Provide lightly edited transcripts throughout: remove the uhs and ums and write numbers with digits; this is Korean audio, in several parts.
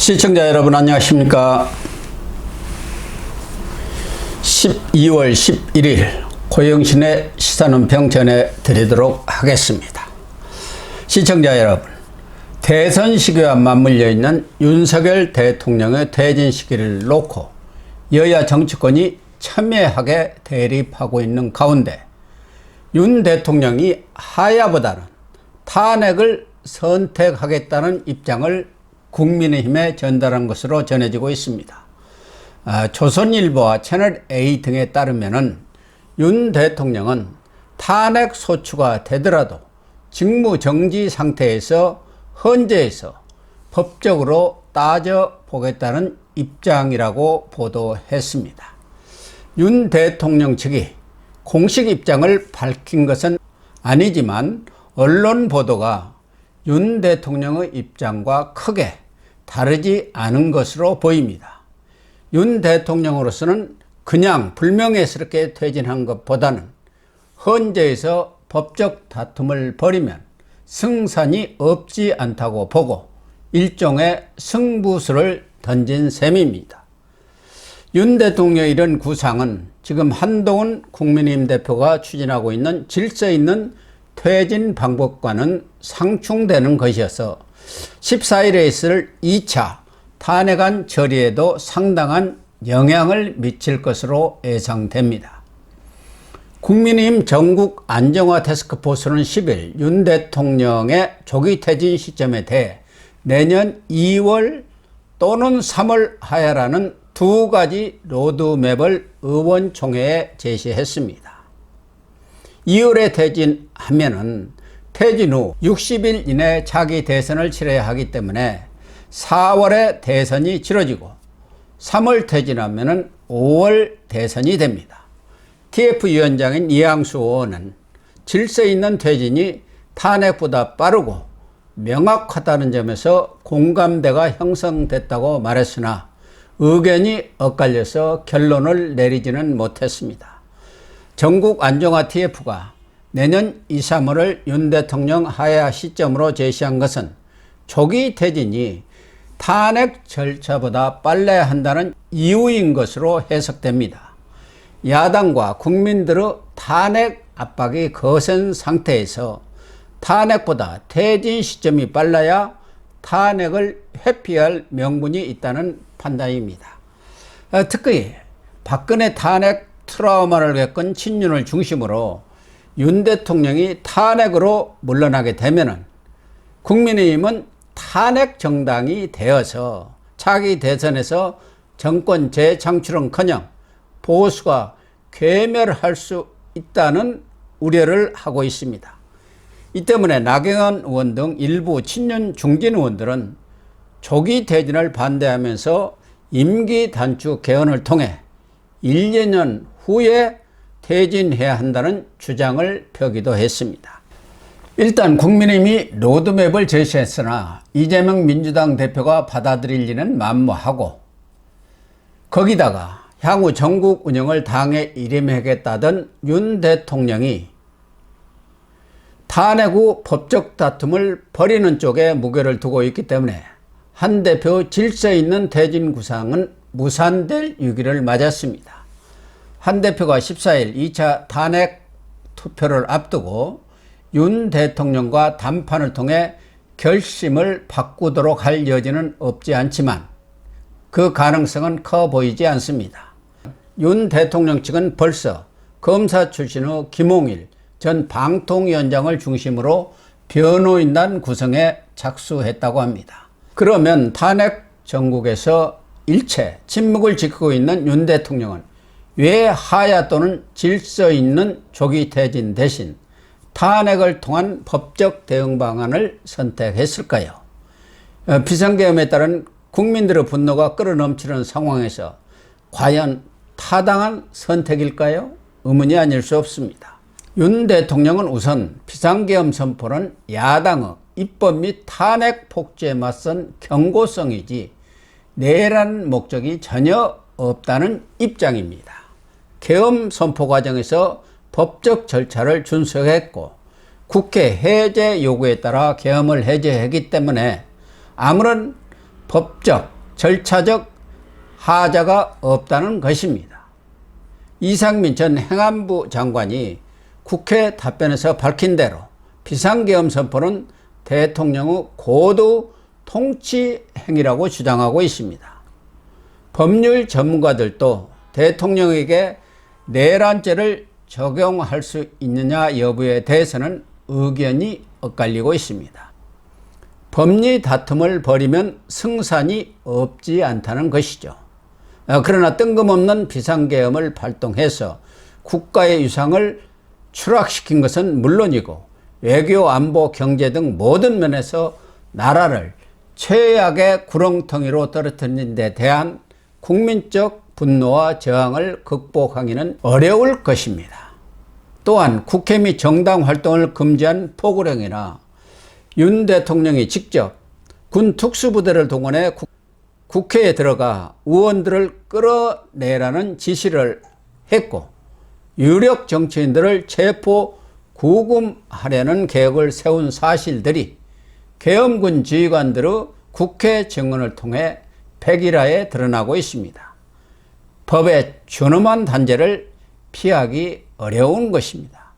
시청자 여러분 안녕하십니까. 12월 11일 고영신의 시사논평 전해드리도록 하겠습니다. 시청자 여러분, 대선 시기와 맞물려 있는 윤석열 대통령의 퇴진 시기를 놓고 여야 정치권이 첨예하게 대립하고 있는 가운데 윤 대통령이 하야보다는 탄핵을 선택하겠다는 입장을 국민의힘에 전달한 것으로 전해지고 있습니다. 조선일보와 채널A 등에 따르면은 윤 대통령은 탄핵 소추가 되더라도 직무정지 상태에서 헌재에서 법적으로 따져보겠다는 입장이라고 보도했습니다. 윤 대통령 측이 공식 입장을 밝힌 것은 아니지만 언론 보도가 윤 대통령의 입장과 크게 다르지 않은 것으로 보입니다. 윤 대통령으로서는 그냥 불명예스럽게 퇴진한 것보다는 헌재에서 법적 다툼을 벌이면 승산이 없지 않다고 보고 일종의 승부수를 던진 셈입니다. 윤 대통령의 이런 구상은 지금 한동훈 국민의힘 대표가 추진하고 있는 질서 있는 퇴진 방법과는 상충되는 것이어서 14일에 있을 2차 탄핵안 처리에도 상당한 영향을 미칠 것으로 예상됩니다. 국민의힘 전국 안정화 태스크포스는 10일 윤 대통령의 조기 퇴진 시점에 대해 내년 2월 또는 3월 하야라는 두 가지 로드맵을 의원총회에 제시했습니다. 2월에 퇴진하면은 퇴진 후 60일 이내 차기 대선을 치러야 하기 때문에 4월에 대선이 치러지고 3월 퇴진하면은 5월 대선이 됩니다. TF위원장인 이양수 의원은 질서 있는 퇴진이 탄핵보다 빠르고 명확하다는 점에서 공감대가 형성됐다고 말했으나 의견이 엇갈려서 결론을 내리지는 못했습니다. 전국 안정화 TF가 내년 2, 3월을 윤 대통령 하야 시점으로 제시한 것은 조기 퇴진이 탄핵 절차보다 빨라야 한다는 이유인 것으로 해석됩니다. 야당과 국민들의 탄핵 압박이 거센 상태에서 탄핵보다 퇴진 시점이 빨라야 탄핵을 회피할 명분이 있다는 판단입니다. 특히 박근혜 탄핵 트라우마를 겪은 친윤을 중심으로 윤 대통령이 탄핵으로 물러나게 되면은 국민의힘은 탄핵 정당이 되어서 차기 대선에서 정권 재창출은커녕 보수가 괴멸할 수 있다는 우려를 하고 있습니다. 이 때문에 나경원 의원 등 일부 친윤 중진 의원들은 조기 퇴진을 반대하면서 임기 단축 개헌을 통해 1, 2년 후에 퇴진해야 한다는 주장을 펴기도 했습니다. 일단 국민의힘이 로드맵을 제시했으나 이재명 민주당 대표가 받아들일 리는 만무하고 거기다가 향후 전국 운영을 당에 일임하겠다던 윤 대통령이 탄핵 후 법적 다툼을 벌이는 쪽에 무게를 두고 있기 때문에 한 대표 질서 있는 퇴진 구상은 무산될 위기를 맞았습니다. 한 대표가 14일 2차 탄핵 투표를 앞두고 윤 대통령과 담판을 통해 결심을 바꾸도록 할 여지는 없지 않지만 그 가능성은 커 보이지 않습니다. 윤 대통령 측은 벌써 검사 출신의 김홍일 전 방통위원장을 중심으로 변호인단 구성에 착수했다고 합니다. 그러면 탄핵 정국에서 일체 침묵을 지키고 있는 윤 대통령은 왜 하야 또는 질서 있는 조기 퇴진 대신 탄핵을 통한 법적 대응 방안을 선택했을까요? 비상계엄에 따른 국민들의 분노가 끌어넘치는 상황에서 과연 타당한 선택일까요? 의문이 아닐 수 없습니다. 윤 대통령은 우선 비상계엄 선포는 야당의 입법 및 탄핵 폭주에 맞선 경고성이지 내란 목적이 전혀 없다는 입장입니다. 계엄 선포 과정에서 법적 절차를 준수했고 국회 해제 요구에 따라 계엄을 해제했기 때문에 아무런 법적 절차적 하자가 없다는 것입니다. 이상민 전 행안부 장관이 국회 답변에서 밝힌 대로 비상계엄 선포는 대통령의 고도 통치 행위라고 주장하고 있습니다. 법률 전문가들도 대통령에게 내란죄를 적용할 수 있느냐 여부에 대해서는 의견이 엇갈리고 있습니다. 법리 다툼을 벌이면 승산이 없지 않다는 것이죠. 그러나 뜬금없는 비상계엄을 발동해서 국가의 위상을 추락시킨 것은 물론이고 외교, 안보, 경제 등 모든 면에서 나라를 최악의 구렁텅이로 떨어뜨린 데 대한 국민적 분노와 저항을 극복하기는 어려울 것입니다. 또한 국회 및 정당 활동을 금지한 포고령이나 윤 대통령이 직접 군 특수부대를 동원해 국회에 들어가 의원들을 끌어내라는 지시를 했고 유력 정치인들을 체포 구금하려는 계획을 세운 사실들이 계엄군 지휘관들의 국회 증언을 통해 백일하에 드러나고 있습니다. 법의 준엄한 단죄를 피하기 어려운 것입니다.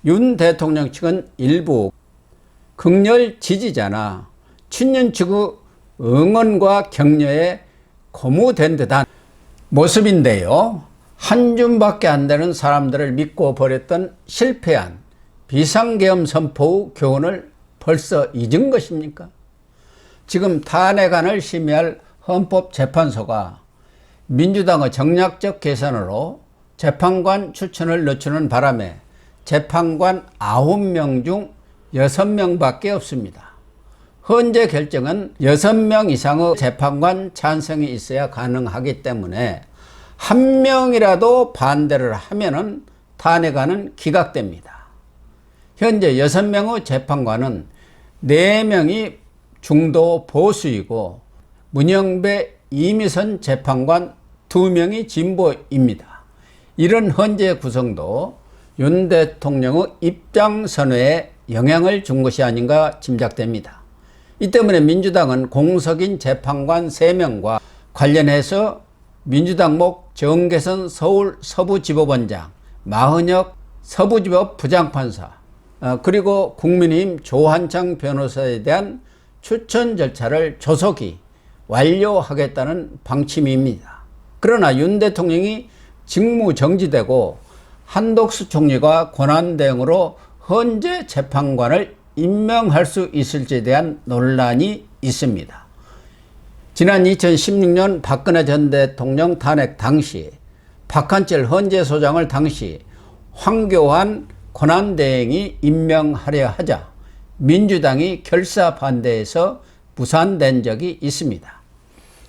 윤 대통령 측은 일부 극렬 지지자나 친윤 측의 응원과 격려에 고무된 듯한 모습인데요. 한 줌밖에 안 되는 사람들을 믿고 버렸던 실패한 비상계엄 선포의 교훈을 벌써 잊은 것입니까? 지금 탄핵안을 심의할 헌법재판소가 민주당의 정략적 계산으로 재판관 추천을 늦추는 바람에 재판관 9명 중 6명밖에 없습니다. 헌재 결정은 6명 이상의 재판관 찬성이 있어야 가능하기 때문에 한 명이라도 반대를 하면은 탄핵안은 기각됩니다. 현재 6명의 재판관은 4명이 중도 보수이고 문영배, 이미선 재판관 2명이 진보입니다. 이런 헌재 구성도 윤 대통령의 입장 선회에 영향을 준 것이 아닌가 짐작됩니다. 이 때문에 민주당은 공석인 재판관 3명과 관련해서 민주당목 정계선 서울 서부지법원장, 마흔혁 서부지법 부장판사, 그리고 국민의힘 조한창 변호사에 대한 추천 절차를 조속히 완료하겠다는 방침입니다. 그러나 윤 대통령이 직무정지되고 한덕수 총리가 권한대행으로 헌재 재판관을 임명할 수 있을지에 대한 논란이 있습니다. 지난 2016년 박근혜 전 대통령 탄핵 당시 박한철 헌재소장을 당시 황교안 권한대행이 임명하려 하자 민주당이 결사 반대해서 무산된 적이 있습니다.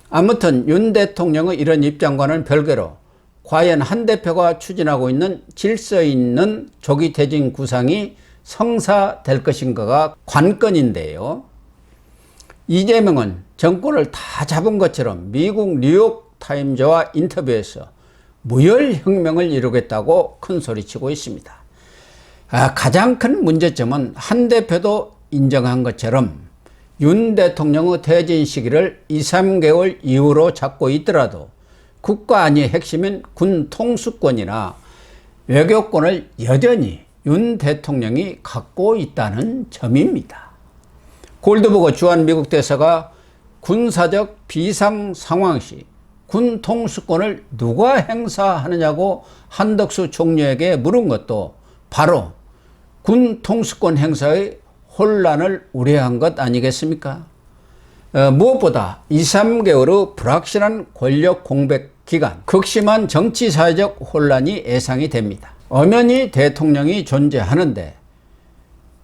아무튼 윤 대통령의 이런 입장과는 별개로 과연 한 대표가 추진하고 있는 질서 있는 조기 퇴진 구상이 성사될 것인가가 관건인데요. 이재명은 정권을 다 잡은 것처럼 미국 뉴욕타임즈와 인터뷰에서 무혈혁명을 이루겠다고 큰소리치고 있습니다. 가장 큰 문제점은 한 대표도 인정한 것처럼 윤 대통령의 퇴진 시기를 2, 3개월 이후로 잡고 있더라도 국가 안위의 핵심인 군 통수권이나 외교권을 여전히 윤 대통령이 갖고 있다는 점입니다. 골드버거 주한 미국 대사가 군사적 비상 상황 시 군 통수권을 누가 행사하느냐고 한덕수 총리에게 물은 것도 바로 군 통수권 행사의 혼란을 우려한 것 아니겠습니까? 무엇보다 2, 3개월의 불확실한 권력 공백 기간, 극심한 정치사회적 혼란이 예상이 됩니다. 엄연히 대통령이 존재하는데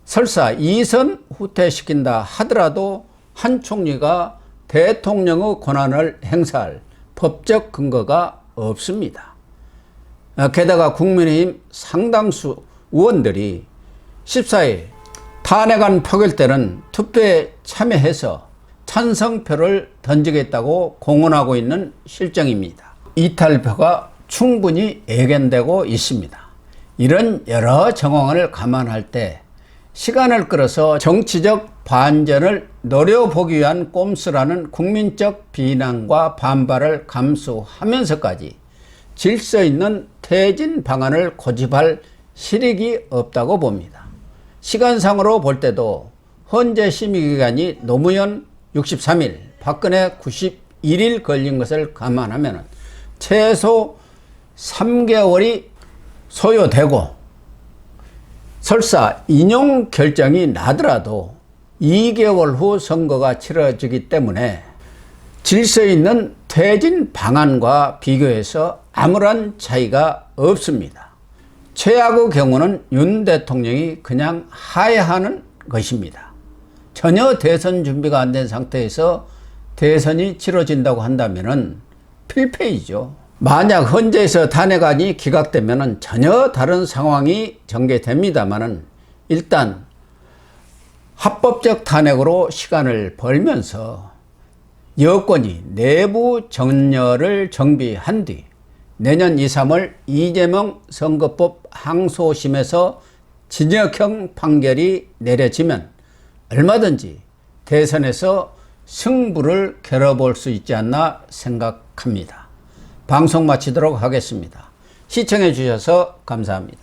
설사 2선 후퇴시킨다 하더라도 한 총리가 대통령의 권한을 행사할 법적 근거가 없습니다. 게다가 국민의힘 상당수 의원들이 14일 탄핵안 표결 때는 투표에 참여해서 찬성표를 던지겠다고 공언하고 있는 실정입니다. 이탈표가 충분히 예견되고 있습니다. 이런 여러 정황을 감안할 때 시간을 끌어서 정치적 반전을 노려보기 위한 꼼수라는 국민적 비난과 반발을 감수하면서까지 질서 있는 퇴진 방안을 고집할 실익이 없다고 봅니다. 시간상으로 볼 때도 헌재 심의기간이 노무현 63일, 박근혜 91일 걸린 것을 감안하면 최소 3개월이 소요되고 설사 인용 결정이 나더라도 2개월 후 선거가 치러지기 때문에 질서 있는 퇴진 방안과 비교해서 아무런 차이가 없습니다. 최악의 경우는 윤 대통령이 그냥 하야하는 것입니다. 전혀 대선 준비가 안 된 상태에서 대선이 치러진다고 한다면 필패이죠. 만약 헌재에서 탄핵안이 기각되면 전혀 다른 상황이 전개됩니다만 일단 합법적 탄핵으로 시간을 벌면서 여권이 내부 정렬을 정비한 뒤 내년 2, 3월 이재명 선거법 항소심에서 징역형 판결이 내려지면 얼마든지 대선에서 승부를 겨뤄볼 수 있지 않나 생각합니다. 방송 마치도록 하겠습니다. 시청해 주셔서 감사합니다.